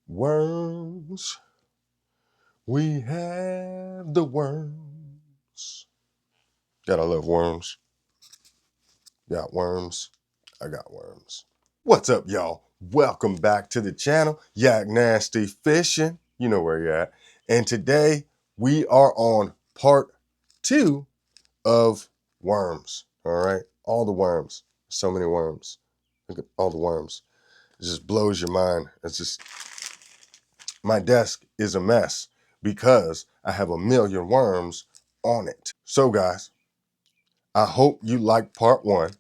Worms, we have the worms. Gotta love worms. Got worms. I got worms. What's up, y'all? Welcome back to the channel. Yak Nasty Fishing. You know where you're at. And today we are on part 2 of worms. All right. All the worms. So many worms. Look at all the worms. It just blows your mind. It's just, my desk is a mess because I have a million worms on it. So guys, I hope you liked part 1.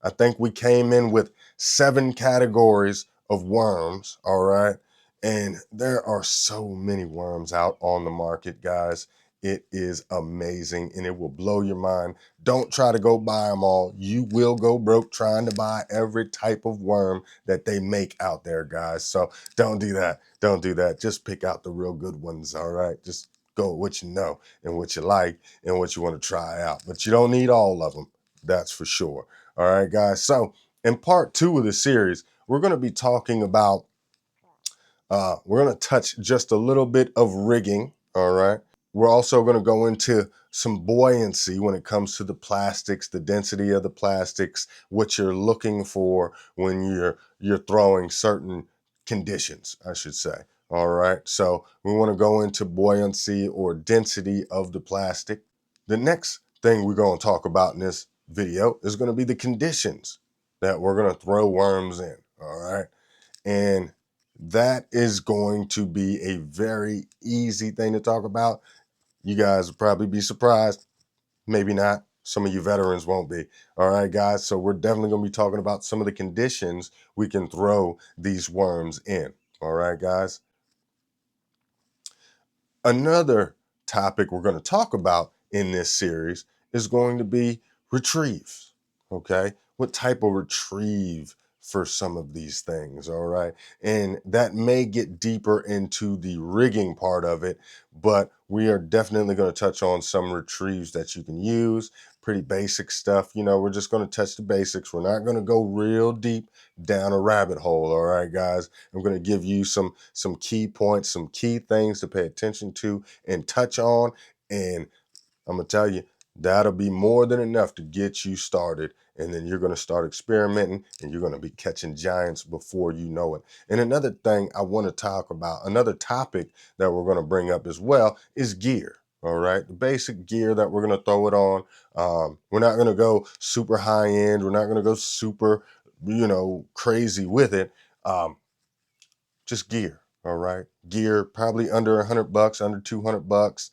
I think we came in with 7 categories of worms, all right? And there are so many worms out on the market, guys. It is amazing and it will blow your mind. Don't try to go buy them all. You will go broke trying to buy every type of worm that they make out there, guys. So don't do that. Don't do that. Just pick out the real good ones, all right? Just go with what you know and what you like and what you want to try out. But you don't need all of them, that's for sure. All right, guys. So in part 2 of the series, we're going to be talking about, we're going to touch just a little bit of rigging. All right. We're also going to go into some buoyancy when it comes to the plastics, the density of the plastics, what you're looking for when you're throwing certain conditions, I should say. All right. So we want to go into buoyancy or density of the plastic. The next thing we're going to talk about in this video is going to be the conditions that we're going to throw worms in. All right. And that is going to be a very easy thing to talk about. You guys will probably be surprised. Maybe not. Some of you veterans won't be. All right, guys. So we're definitely going to be talking about some of the conditions we can throw these worms in. All right, guys. Another topic we're going to talk about in this series is going to be retrieves. Okay. What type of retrieve for some of these things. All right. And that may get deeper into the rigging part of it, but we are definitely going to touch on some retrieves that you can use. Pretty basic stuff. You know, we're just going to touch the basics. We're not going to go real deep down a rabbit hole. All right, guys. I'm going to give you some key points, some key things to pay attention to and touch on. And I'm going to tell you, that'll be more than enough to get you started. And then you're going to start experimenting and you're going to be catching giants before you know it. And another thing I want to talk about, another topic that we're going to bring up as well is gear. All right. The basic gear that we're going to throw it on. We're not going to go super high end. We're not going to go super, crazy with it. Just gear. All right. Gear, probably under $100, under $200.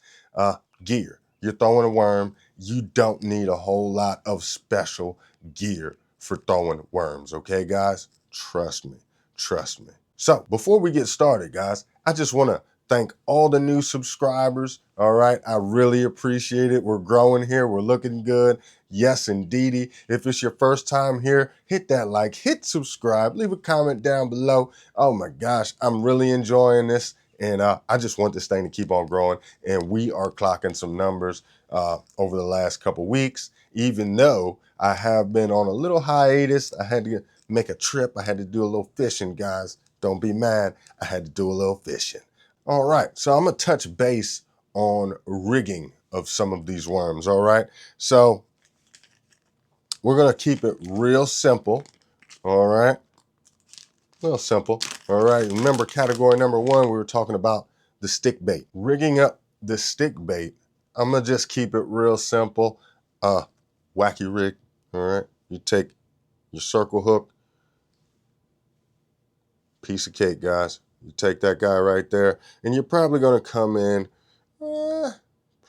Gear. You're throwing a worm. You don't need a whole lot of special gear for throwing worms. Okay, guys? Trust me. Trust me. So before we get started, guys, I just want to thank all the new subscribers. All right. I really appreciate it. We're growing here. We're looking good. Yes, indeedy. If it's your first time here, hit that like, hit subscribe, leave a comment down below. Oh my gosh, I'm really enjoying this. And I just want this thing to keep on growing. And we are clocking some numbers over the last couple weeks, even though I have been on a little hiatus. I had to make a trip. I had to do a little fishing, guys. Don't be mad. I had to do a little fishing. All right, so I'm going to touch base on rigging of some of these worms, all right? So we're going to keep it real simple, all right? Real simple, all right? Remember category number 1, we were talking about the stick bait. Rigging up the stick bait, I'm going to just keep it real simple. Wacky rig, all right? You take your circle hook, piece of cake, guys. You take that guy right there, and you're probably going to come in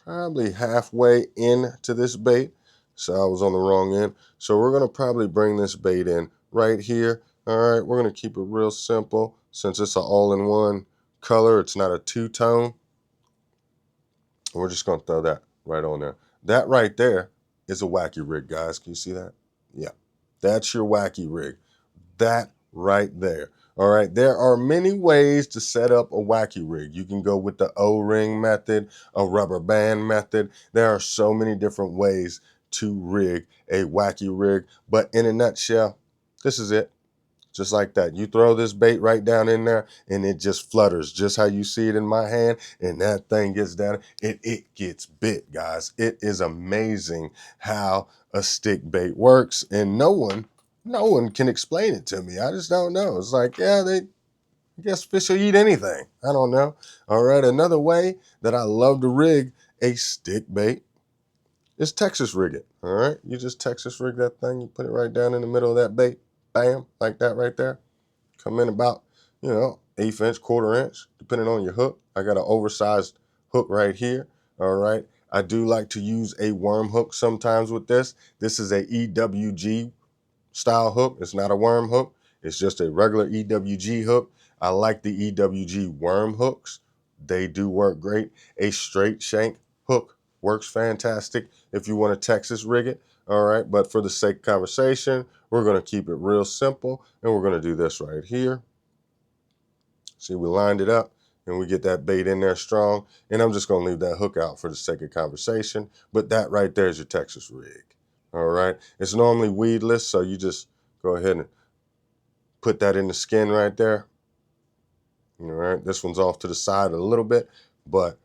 probably halfway into this bait. So I was on the wrong end. So we're going to probably bring this bait in right here. All right, we're going to keep it real simple. Since it's an all-in-one color, it's not a two-tone. We're just going to throw that right on there. That right there is a wacky rig, guys. Can you see that? Yeah, that's your wacky rig. That right there. All right, there are many ways to set up a wacky rig. You can go with the O-ring method, a rubber band method. There are so many different ways to rig a wacky rig, but in a nutshell, this is it. just like that. You throw this bait right down in there and it just flutters just how you see it in my hand, and that thing gets down and it gets bit, guys. It is amazing how a stick bait works, and no one can explain it to me. I just don't know. It's like, yeah, I guess fish will eat anything. I don't know. All right, another way that I love to rig a stick bait is Texas rig it. All right, you just Texas rig that thing. You put it right down in the middle of that bait. Bam, like that right there. Come in about, 1/8 inch, 1/4 inch, depending on your hook. I got an oversized hook right here. All right. I do like to use a worm hook sometimes with this. This is a EWG style hook. It's not a worm hook. It's just a regular EWG hook. I like the EWG worm hooks. They do work great. A straight shank hook works fantastic if you want to Texas rig it. All right. But for the sake of conversation, we're going to keep it real simple, and we're going to do this right here. See, we lined it up and we get that bait in there strong. And I'm just going to leave that hook out for the sake of conversation. But that right there is your Texas rig. All right. It's normally weedless, so you just go ahead and put that in the skin right there. All right. This one's off to the side a little bit, but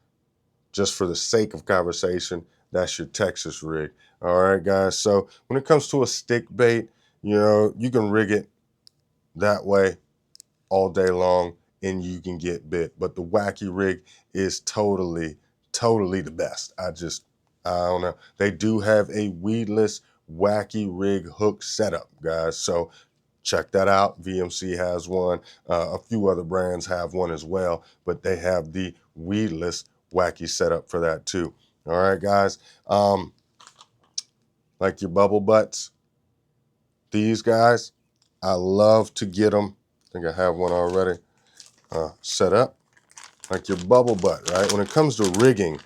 just for the sake of conversation, that's your Texas rig. All right, guys. So when it comes to a stick bait, you can rig it that way all day long and you can get bit. But the wacky rig is totally the best. I don't know. They do have a weedless wacky rig hook setup, guys. So check that out. VMC has one. A few other brands have one as well, but they have the weedless wacky setup for that too. All right, guys. Like your bubble butts, these guys, I love to get them. I think I have one already set up. Like your bubble butt, right? When it comes to rigging,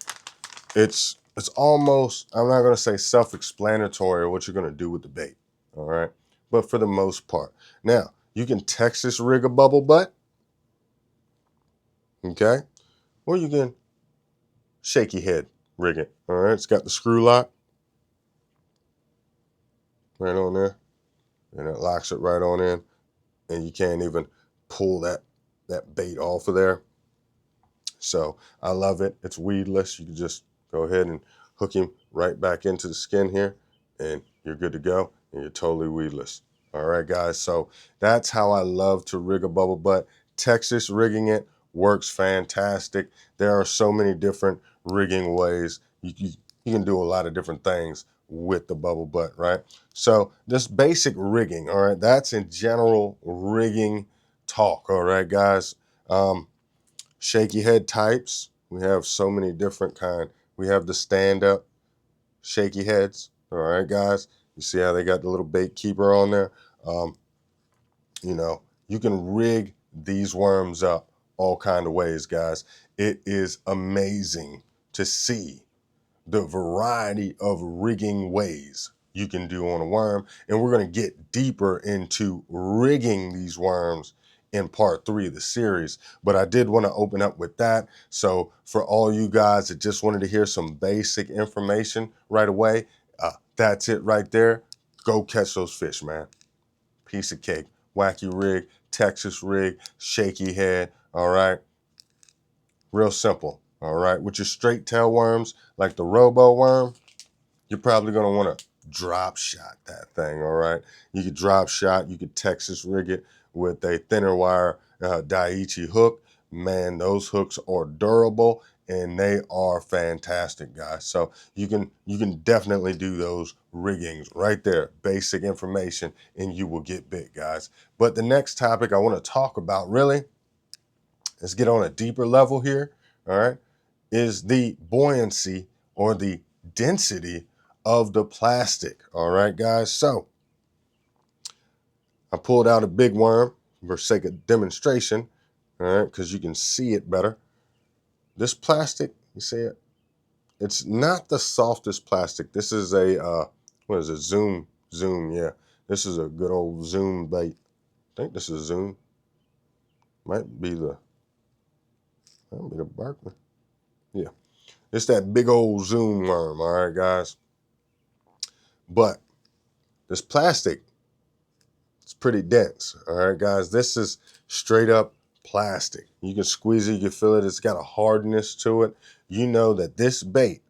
it's almost, I'm not going to say self-explanatory what you're going to do with the bait. All right. But for the most part. Now, you can Texas rig a bubble butt. Okay. Or you can shaky head rig it. All right. It's got the screw lock right on there. And it locks it right on in. And you can't even pull that bait off of there. So I love it. It's weedless. You can just go ahead and hook him right back into the skin here, and you're good to go, and you're totally weedless. All right, guys. So that's how I love to rig a bubble butt. Texas rigging it works fantastic. There are so many different rigging ways. You can do a lot of different things with the bubble butt, right? So this basic rigging, all right, that's in general rigging talk, all right, guys. Shaky head types, we have so many different kind. We have the stand-up shaky heads. All right, guys. You see how they got the little bait keeper on there? You can rig these worms up all kind of ways, guys. It is amazing to see the variety of rigging ways you can do on a worm. And we're going to get deeper into rigging these worms in part 3 of the series. But I did want to open up with that. So for all you guys that just wanted to hear some basic information right away, that's it right there. Go catch those fish, man. Piece of cake. Wacky rig, Texas rig, shaky head. All right. Real simple. All right. With your straight tail worms, like the robo worm, you're probably going to want to drop shot that thing. All right. You could drop shot. You could Texas rig it with a thinner wire Daiichi hook. Man, those hooks are durable and they are fantastic, guys. So you can definitely do those riggings right there. Basic information, and you will get bit, guys. But the next topic I want to talk about, really, let's get on a deeper level here, all right, is the buoyancy or the density of the plastic. All right, guys. So I pulled out a big worm for sake of demonstration, all right, because you can see it better. This plastic, you see it? It's not the softest plastic. This is a, what is it? Zoom, yeah. This is a good old Zoom bait. I think this is Zoom. Might be the Berkeley. Yeah. It's that big old Zoom worm, all right, guys? But this plastic, it's pretty dense. All right, guys, this is straight up plastic. You can squeeze it, you can feel it. It's got a hardness to it. You know that this bait,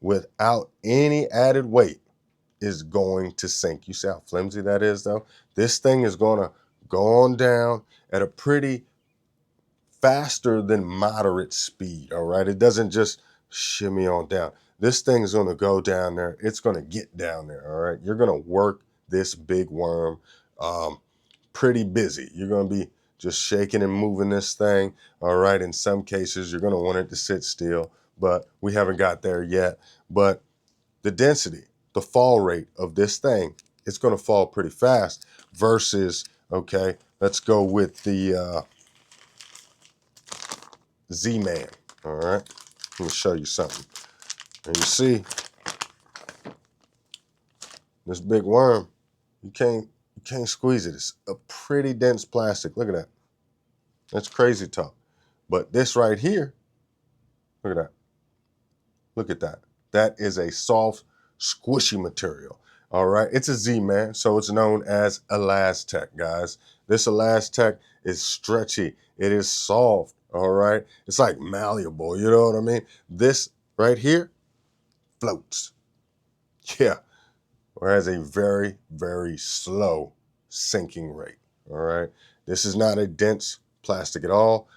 without any added weight, is going to sink. You see how flimsy that is, though? This thing is going to go on down at a pretty faster than moderate speed. All right, it doesn't just shimmy on down. This thing is going to go down there. It's going to get down there. All right, you're going to work this big worm pretty busy. You're going to be just shaking and moving this thing. All right, in some cases you're going to want it to sit still, but we haven't got there yet. But the density, the fall rate of this thing, it's going to fall pretty fast versus, okay, let's go with the Z-Man. All right, let me show you something. And you see this big worm, you can't squeeze it. It's a pretty dense plastic. Look at that. That's crazy talk. But this right here, look at that. Look at that. That is a soft, squishy material. All right, it's a Z-Man, so it's known as Elastec, guys. This Elastec is stretchy. It is soft. All right, it's like malleable. You know what I mean? This right here floats. Yeah, or has a very, very slow sinking rate. All right, this is not a dense plastic at all.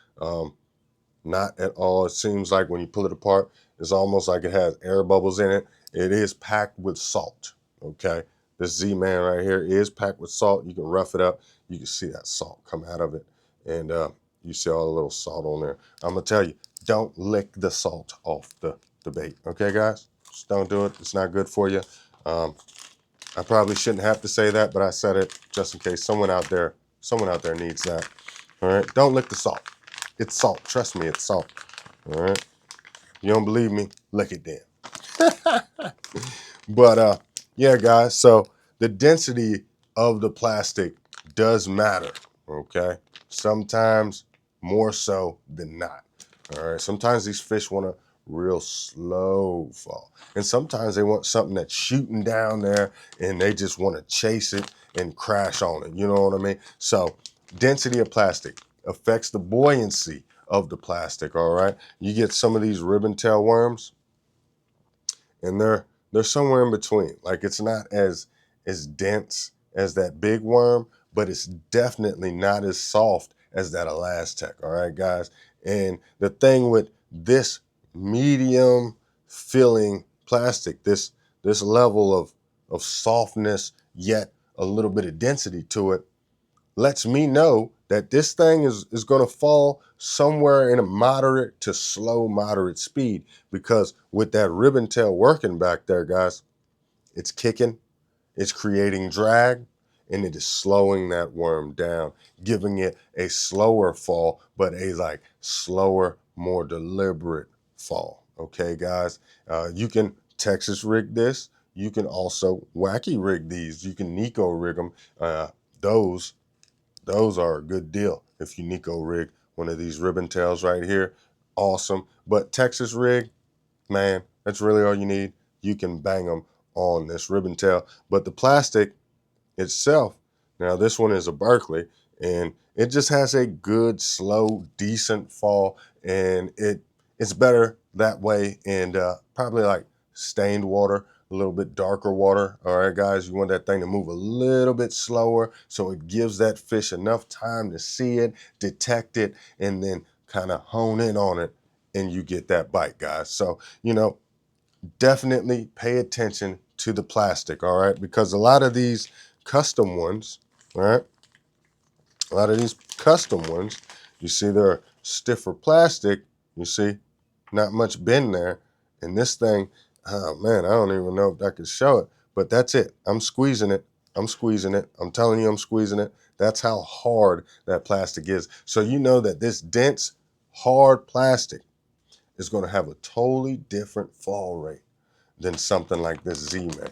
Not at all. It seems like when you pull it apart, it's almost like it has air bubbles in it. It is packed with salt. Okay, this Z-Man right here is packed with salt. You can rough it up. You can see that salt come out of it, and you see all the little salt on there. I'm gonna tell you, don't lick the salt off the bait. Okay, guys, just don't do it. It's not good for you. I probably shouldn't have to say that, but I said it just in case someone out there needs that. All right, don't lick the salt. It's salt. Trust me, it's salt. All right. You don't believe me? Lick it then. But yeah, guys. So the density of the plastic does matter. Okay. Sometimes more so than not. All right. Sometimes these fish want a real slow fall, and sometimes they want something that's shooting down there, and they just want to chase it and crash on it. You know what I mean? So density of plastic affects the buoyancy of the plastic. All right, you get some of these ribbon tail worms, and they're somewhere in between. Like, it's not as dense as that big worm, but it's definitely not as soft as that Elastec. All right, guys. And the thing with this medium filling plastic, this level of softness, yet a little bit of density to it, lets me know that this thing is going to fall somewhere in a moderate to slow moderate speed, because with that ribbon tail working back there, guys, it's kicking, it's creating drag, and it is slowing that worm down, giving it a slower fall, but a like slower, more deliberate fall. Okay, guys, you can Texas rig this. You can also wacky rig these. You can Nico rig them. Those are a good deal. If you Nico rig one of these ribbon tails right here, awesome. But Texas rig, man, that's really all you need. You can bang them on this ribbon tail. But the plastic itself, now this one is a Berkeley, and it just has a good, slow, decent fall, and it's better that way. And probably like stained water, a little bit darker water. All right, guys, you want that thing to move a little bit slower, so it gives that fish enough time to see it, detect it, and then kind of hone in on it, and you get that bite, guys. So, definitely pay attention to the plastic, all right? Because a lot of these custom ones, all right? A lot of these custom ones, you see they're stiffer plastic, you see, not much bend there. And this thing, oh man, I don't even know if I could show it, but that's it. I'm squeezing it. I'm squeezing it. I'm telling you, I'm squeezing it. That's how hard that plastic is. So you know that this dense, hard plastic is going to have a totally different fall rate than something like this Z-Man.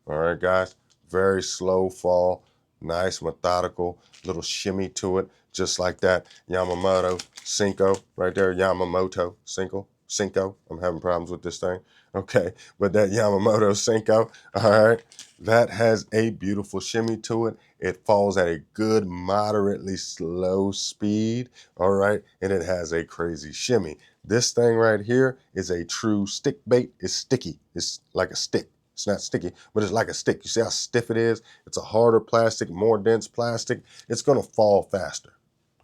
All right, guys, very slow fall, nice, methodical, little shimmy to it, just like that Yamamoto Cinco right there, Yamamoto Cinco. Cinco. I'm having problems with this thing. Okay, but that Yamamoto Cinco, all right, that has a beautiful shimmy to it. It falls at a good, moderately slow speed, all right, and it has a crazy shimmy. This thing right here is a true stick bait. It's sticky. It's like a stick. It's not sticky, but it's like a stick. You see how stiff it is? It's a harder plastic, more dense plastic. It's gonna fall faster,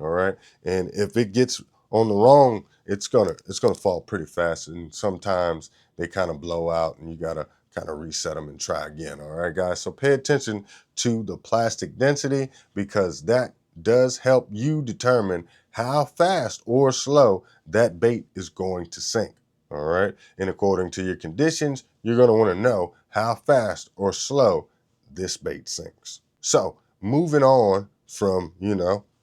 all right? And if it gets on the wrong, it's gonna fall pretty fast. And sometimes they kind of blow out and you gotta kind of reset them and try again. All right, guys. So pay attention to the plastic density because that does help you determine how fast or slow that bait is going to sink. All right. And according to your conditions, you're going to want to know how fast or slow this bait sinks. So moving on from,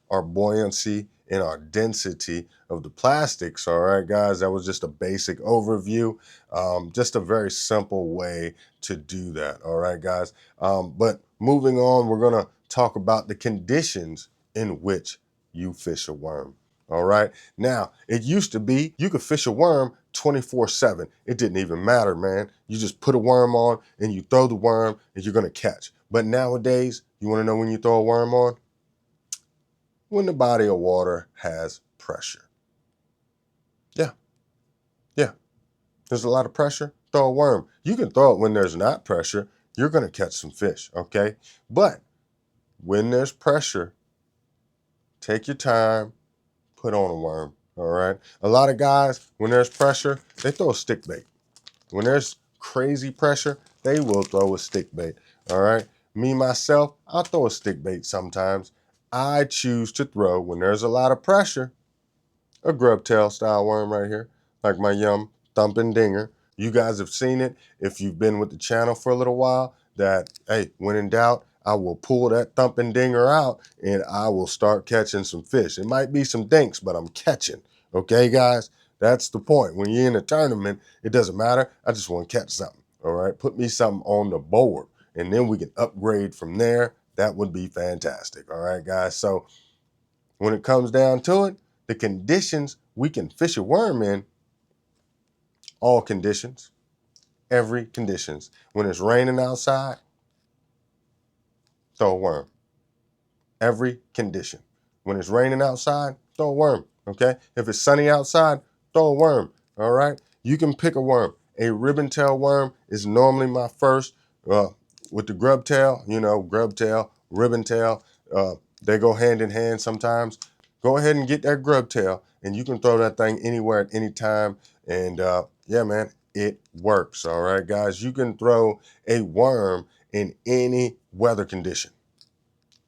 our buoyancy and our density of the plastics. All right, guys, that was just a basic overview. Just a very simple way to do that. All right, guys. But moving on, we're going to talk about the conditions in which you fish a worm. All right. Now, it used to be you could fish a worm 24/7. It didn't even matter, man. You just put a worm on and you throw the worm and you're going to catch. But nowadays, you want to know when you throw a worm on? When the body of water has pressure. Yeah. Yeah. There's a lot of pressure. Throw a worm. You can throw it when there's not pressure. You're going to catch some fish. Okay. But when there's pressure, take your time, put on a worm. All right. A lot of guys, when there's pressure, they throw a stick bait. When there's crazy pressure, they will throw a stick bait. All right. Me, myself, I'll throw a stick bait sometimes. I choose to throw, when there's a lot of pressure, a grub tail style worm right here, like my Yum Thumping Dinger. You guys have seen it if you've been with the channel for a little while, that, hey, when in doubt, I will pull that Thumping Dinger out and I will start catching some fish. It might be some dinks, but I'm catching. Okay, guys? That's the point. When you're in a tournament, it doesn't matter. I just want to catch something. All right? Put me something on the board, and then we can upgrade from there. That would be fantastic. All right, guys? So when it comes down to it, the conditions we can fish a worm in, all conditions, every conditions. When it's raining outside, throw a worm. Every condition. When it's raining outside, throw a worm. Okay? If it's sunny outside, throw a worm. All right? You can pick a worm. A ribbon tail worm is normally my first. With the grub tail, grub tail, ribbon tail, they go hand in hand sometimes. Go ahead and get that grub tail, and you can throw that thing anywhere at any time. And yeah, man, it works. All right, guys, you can throw a worm in any weather condition.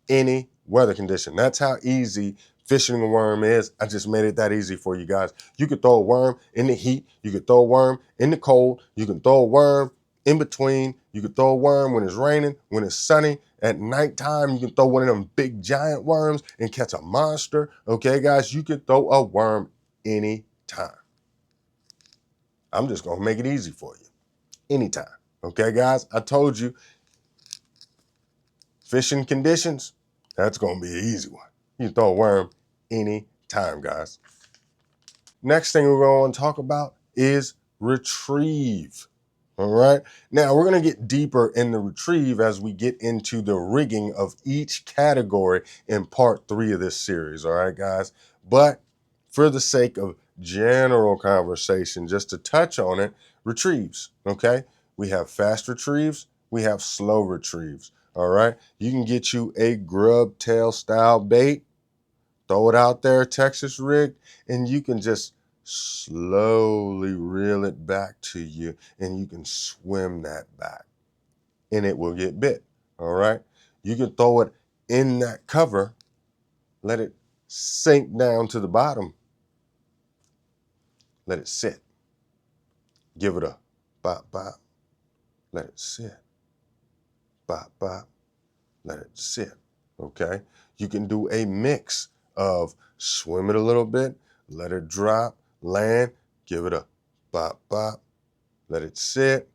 Any weather condition. That's how easy fishing a worm is. I just made it that easy for you guys. You could throw a worm in the heat. You could throw a worm in the cold. You can throw a worm in between. You could throw a worm when it's raining, when it's sunny. At nighttime, you can throw one of them big giant worms and catch a monster. Okay, guys, you could throw a worm anytime. I'm just going to make it easy for you. Anytime. Okay, guys, I told you, fishing conditions, that's going to be an easy one. You can throw a worm anytime, guys. Next thing we're going to talk about is retrieve. All right. Now we're going to get deeper in the retrieve as we get into the rigging of each category in part 3 of this series. All right, guys. But for the sake of general conversation, just to touch on it, retrieves. Okay. We have fast retrieves. We have slow retrieves. All right. You can get you a grub tail style bait, throw it out there, Texas rigged, and you can just slowly reel it back to you, and you can swim that back, and it will get bit. All right. You can throw it in that cover, let it sink down to the bottom, let it sit, give it a bop, bop, let it sit, bop, bop, let it sit. Okay. You can do a mix of swim it a little bit, let it drop, land, give it a bop, bop, let it sit,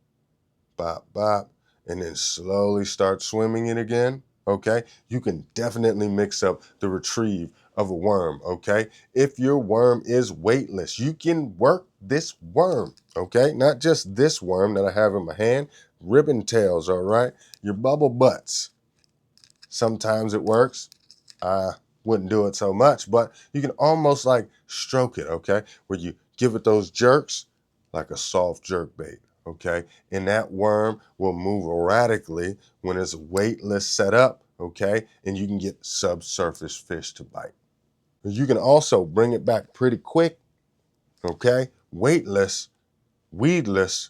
bop, bop, and then slowly start swimming it again. Okay. You can definitely mix up the retrieve of a worm, okay? If your worm is weightless, you can work this worm, okay? Not just this worm that I have in my hand, ribbon tails, all right? Your bubble butts. Sometimes it works. I wouldn't do it so much, but you can almost like stroke it, okay? Where you give it those jerks like a soft jerk bait, okay? And that worm will move erratically when it's weightless set up, okay? And you can get subsurface fish to bite. You can also bring it back pretty quick, okay? Weightless, weedless,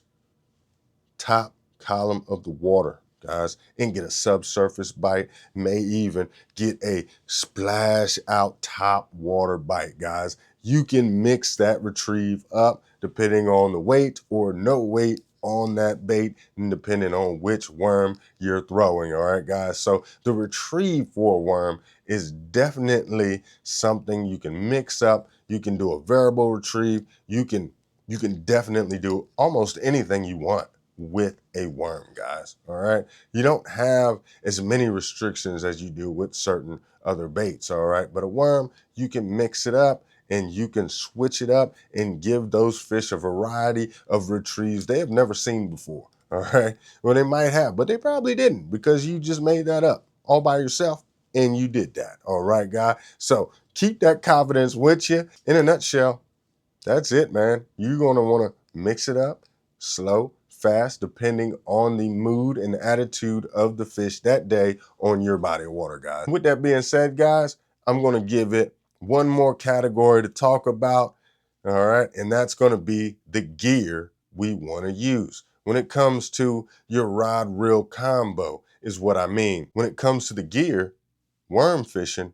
top column of the water, guys, and get a subsurface bite, may even get a splash out top water bite, guys. You can mix that retrieve up depending on the weight or no weight on that bait and depending on which worm you're throwing. All right, guys. So the retrieve for a worm is definitely something you can mix up. You can do a variable retrieve. You can definitely do almost anything you want with a worm, guys. All right. You don't have as many restrictions as you do with certain other baits. All right. But a worm, you can mix it up and you can switch it up and give those fish a variety of retrieves they have never seen before. All right. Well, they might have, but they probably didn't because you just made that up all by yourself and you did that. All right, guy. So keep that confidence with you. In a nutshell, that's it, man. You're going to want to mix it up slow, fast, depending on the mood and attitude of the fish that day on your body of water, guys. With that being said, guys, I'm going to give it one more category to talk about. All right. And that's going to be the gear we want to use. When it comes to your rod reel combo, is what I mean. When it comes to the gear, worm fishing,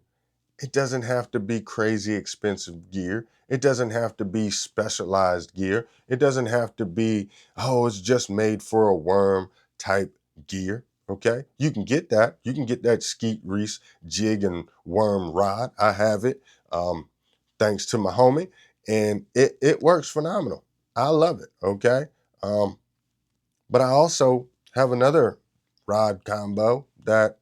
it doesn't have to be crazy expensive gear. It doesn't have to be specialized gear. It doesn't have to be, oh, it's just made for a worm type gear. Okay. You can get that. You can get that Skeet Reese jig and worm rod. I have it. Thanks to my homie. And it works phenomenal. I love it. Okay. But I also have another rod combo that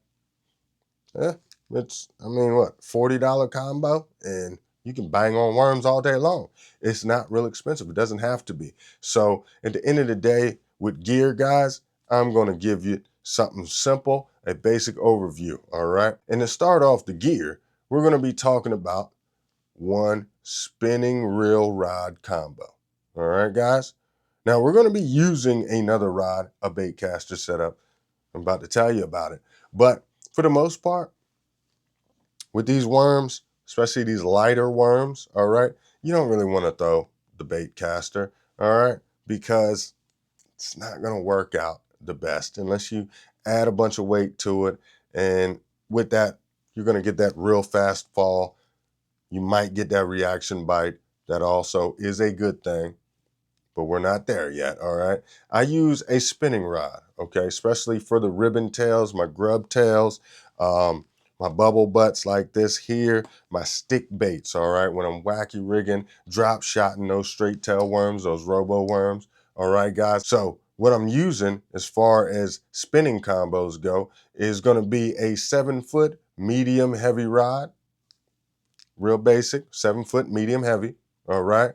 it's, I mean, what, $40 combo? And you can bang on worms all day long. It's not real expensive. It doesn't have to be. So at the end of the day, with gear, guys, I'm going to give you something simple, a basic overview, all right? And to start off the gear, we're going to be talking about one spinning reel rod combo, all right, guys? Now, we're going to be using another rod, a bait caster setup. I'm about to tell you about it. But for the most part, with these worms, especially these lighter worms, all right, you don't really want to throw the bait caster, all right, because it's not going to work out the best unless you add a bunch of weight to it. And with that, you're going to get that real fast fall. You might get that reaction bite. That also is a good thing, but we're not there yet, all right? I use a spinning rod, okay, especially for the ribbon tails, my grub tails, my bubble butts like this here, my stick baits, all right, when I'm wacky rigging, drop shotting those straight tail worms, those robo worms, all right, guys? So what I'm using as far as spinning combos go is going to be a 7-foot medium heavy rod, real basic, 7-foot medium heavy, all right?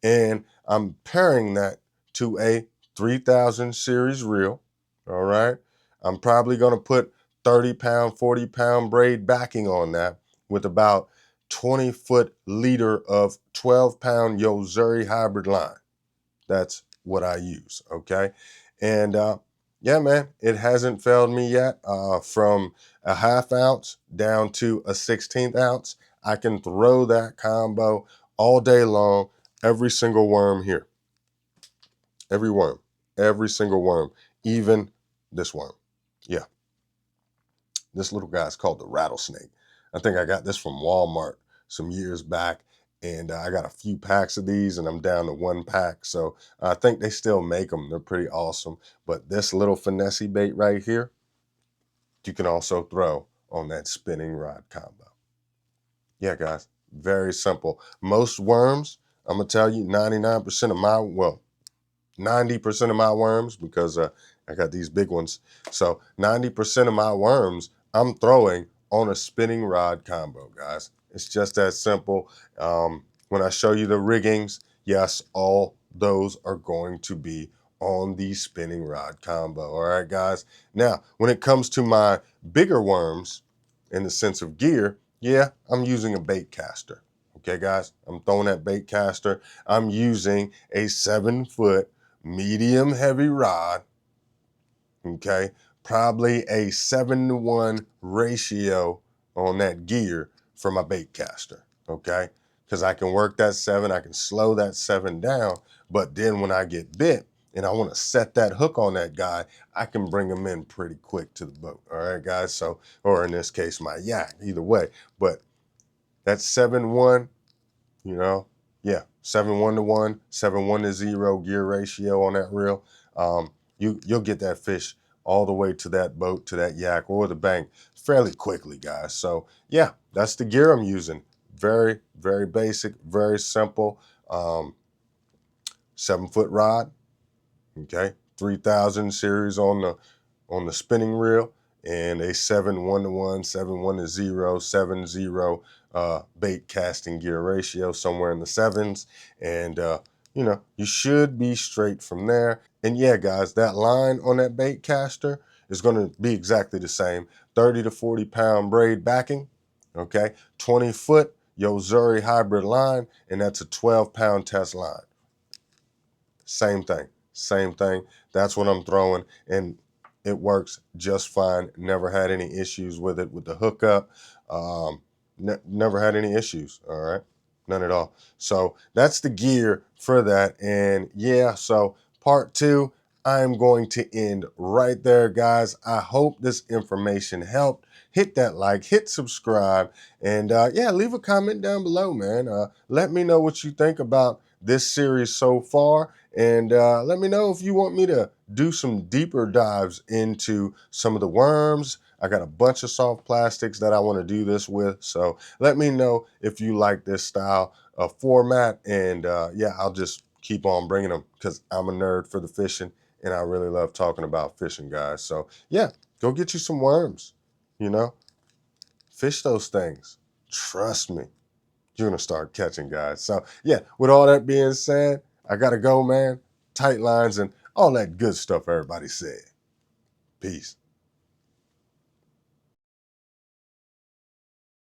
And I'm pairing that to a 3000 series reel, all right? I'm probably going to put 30-pound, 40-pound braid backing on that with about 20-foot leader of 12-pound Yozuri hybrid line. That's what I use, okay? And yeah, man, it hasn't failed me yet. From a 1/2 ounce down to a 1/16 ounce, I can throw that combo all day long, every single worm here. Every worm, every single worm, even this worm. Yeah, this little guy's called the rattlesnake. I think I got this from Walmart some years back, and I got a few packs of these, and I'm down to 1 pack. So I think they still make them. They're pretty awesome. But this little finesse bait right here, you can also throw on that spinning rod combo. Yeah, guys, very simple. Most worms, I'm gonna tell you, 99% of my, well, 90% of my worms, because I got these big ones. So 90% of my worms, I'm throwing on a spinning rod combo, guys. It's just that simple. When I show you the riggings, yes, all those are going to be on the spinning rod combo. All right, guys. Now, when it comes to my bigger worms, in the sense of gear, yeah, I'm using a bait caster. Okay, guys, I'm throwing that bait caster. I'm using a 7-foot medium heavy rod. Okay, probably a 7-to-1 ratio on that gear for my bait caster. Okay, because I can work that 7, I can slow that 7 down, but then when I get bit and I want to set that hook on that guy, I can bring him in pretty quick to the boat. All right, guys. So, or in this case, my yak, either way. But that 7-1, you know, yeah, 7-1 to 1, 7-1 to 0 gear ratio on that reel. You'll get that fish all the way to that boat, to that yak or the bank fairly quickly, guys. So yeah, that's the gear I'm using. Very, very basic, very simple. 7-foot rod, okay, 3000 series on the spinning reel, and a 7-1 to 1, 7-1 to 0, 7-0 bait casting gear ratio, somewhere in the sevens. And you should be straight from there. And yeah, guys, that line on that bait caster is going to be exactly the same. 30 to 40 pound braid backing, okay, 20-foot Yozuri hybrid line, and that's a 12-pound test line. Same thing, same thing. That's what I'm throwing, and it works just fine. Never had any issues with it, with the hookup. Never had any issues. All right, none at all. So that's the gear for that. And yeah, so part 2, I'm going to end right there, guys. I hope this information helped. Hit that like, hit subscribe, and yeah, leave a comment down below, man. Let me know what you think about this series so far, and let me know if you want me to do some deeper dives into some of the worms. I got a bunch of soft plastics that I want to do this with, so let me know if you like this style of format, and yeah, I'll just keep on bringing them because I'm a nerd for the fishing, and I really love talking about fishing, guys. So yeah, go get you some worms, fish those things. Trust me, you're going to start catching, guys. So yeah, with all that being said, I got to go, man. Tight lines and all that good stuff everybody said. Peace.